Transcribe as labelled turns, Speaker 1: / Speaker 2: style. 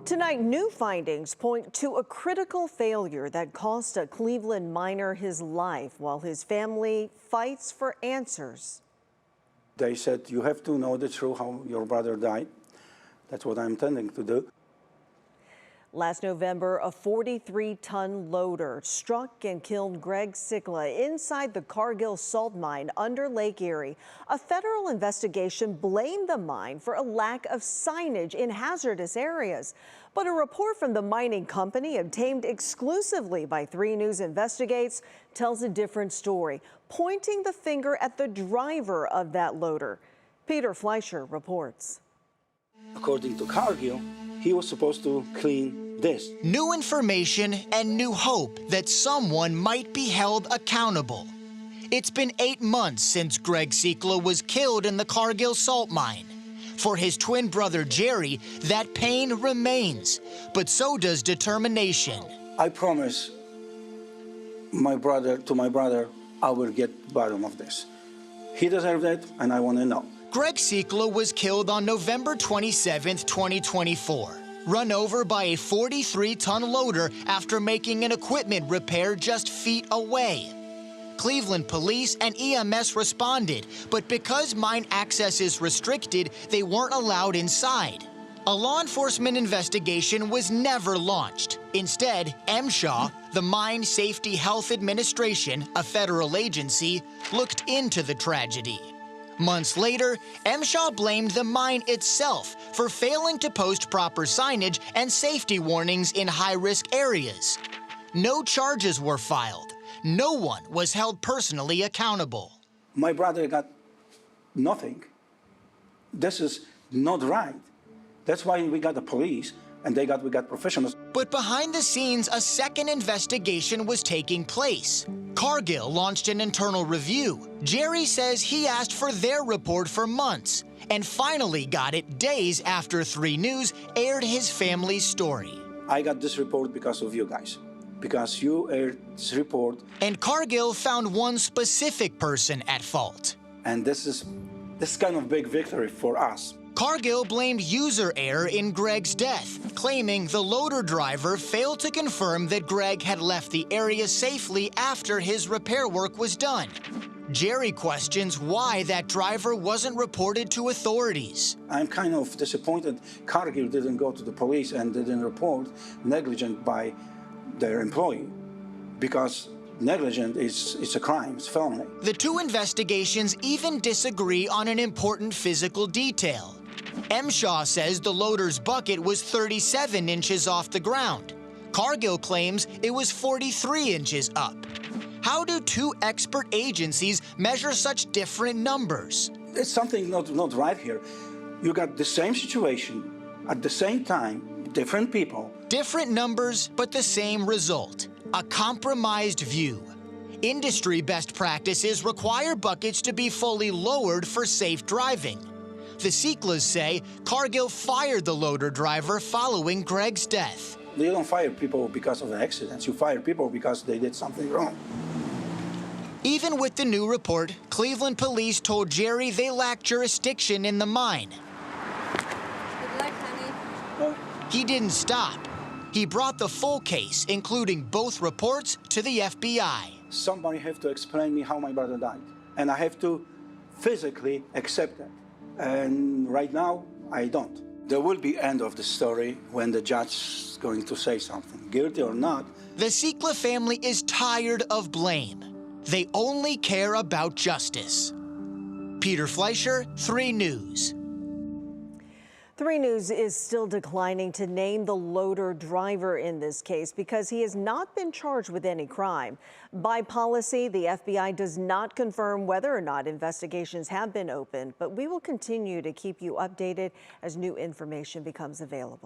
Speaker 1: Tonight, new findings point to a critical failure that cost a Cleveland miner his life while his family fights for answers.
Speaker 2: They said, you have to know the truth how your brother died. That's what I'm intending to do.
Speaker 1: Last November, a 43-ton loader struck and killed Greg Sychla inside the Cargill salt mine under Lake Erie. A federal investigation blamed the mine for a lack of signage in hazardous areas. But a report from the mining company obtained exclusively by 3 News Investigates tells a different story, pointing the finger at the driver of that loader. Peter Fleischer reports.
Speaker 2: According to Cargill, he was supposed to clean this.
Speaker 3: New information and new hope that someone might be held accountable. It's been 8 months since Greg Sychla was killed in the Cargill salt mine. For his twin brother Jerry, that pain remains, but so does determination.
Speaker 2: I promise my brother, I will get to the bottom of this. He deserves it, and I want to know.
Speaker 3: Greg Sychla was killed on November 27, 2024. Run over by a 43-ton loader after making an equipment repair just feet away. Cleveland police and EMS responded, but because mine access is restricted, they weren't allowed inside. A law enforcement investigation was never launched. Instead, MSHA, the Mine Safety Health Administration, a federal agency, looked into the tragedy. Months later, MSHA blamed the mine itself for failing to post proper signage and safety warnings in high-risk areas. No charges were filed. No one was held personally accountable.
Speaker 2: My brother got nothing. This is not right. That's why we got the police, and we got professionals.
Speaker 3: But behind the scenes, a second investigation was taking place. Cargill launched an internal review. Jerry says he asked for their report for months and finally got it days after 3 News aired his family's story.
Speaker 2: I got this report because of you guys, because you aired this report.
Speaker 3: And Cargill found one specific person at fault.
Speaker 2: And this is kind of big victory for us.
Speaker 3: Cargill blamed user error in Greg's death, claiming the loader driver failed to confirm that Greg had left the area safely after his repair work was done. Jerry questions why that driver wasn't reported to authorities.
Speaker 2: I'm kind of disappointed Cargill didn't go to the police and didn't report negligent by their employee, because negligent is a crime, it's felony.
Speaker 3: The 2 investigations even disagree on an important physical detail. MSHA says the loader's bucket was 37 inches off the ground. Cargill claims it was 43 inches up. How do 2 expert agencies measure such different numbers?
Speaker 2: It's something not right here. You got the same situation at the same time, different people.
Speaker 3: Different numbers, but the same result, a compromised view. Industry best practices require buckets to be fully lowered for safe driving. The Sychlas say Cargill fired the loader driver following Greg's death.
Speaker 2: You don't fire people because of accidents. You fire people because they did something wrong.
Speaker 3: Even with the new report, Cleveland police told Jerry they lacked jurisdiction in the mine.
Speaker 4: Good luck, honey.
Speaker 3: He didn't stop. He brought the full case, including both reports, to the FBI.
Speaker 2: Somebody have to explain me how my brother died. And I have to physically accept that. And right now, I don't. There will be end of the story when the judge is going to say something, guilty or not.
Speaker 3: The Sychla family is tired of blame. They only care about justice. Peter Fleischer, 3 News.
Speaker 1: 3 News is still declining to name the loader driver in this case because he has not been charged with any crime. By policy, the FBI does not confirm whether or not investigations have been opened, but we will continue to keep you updated as new information becomes available.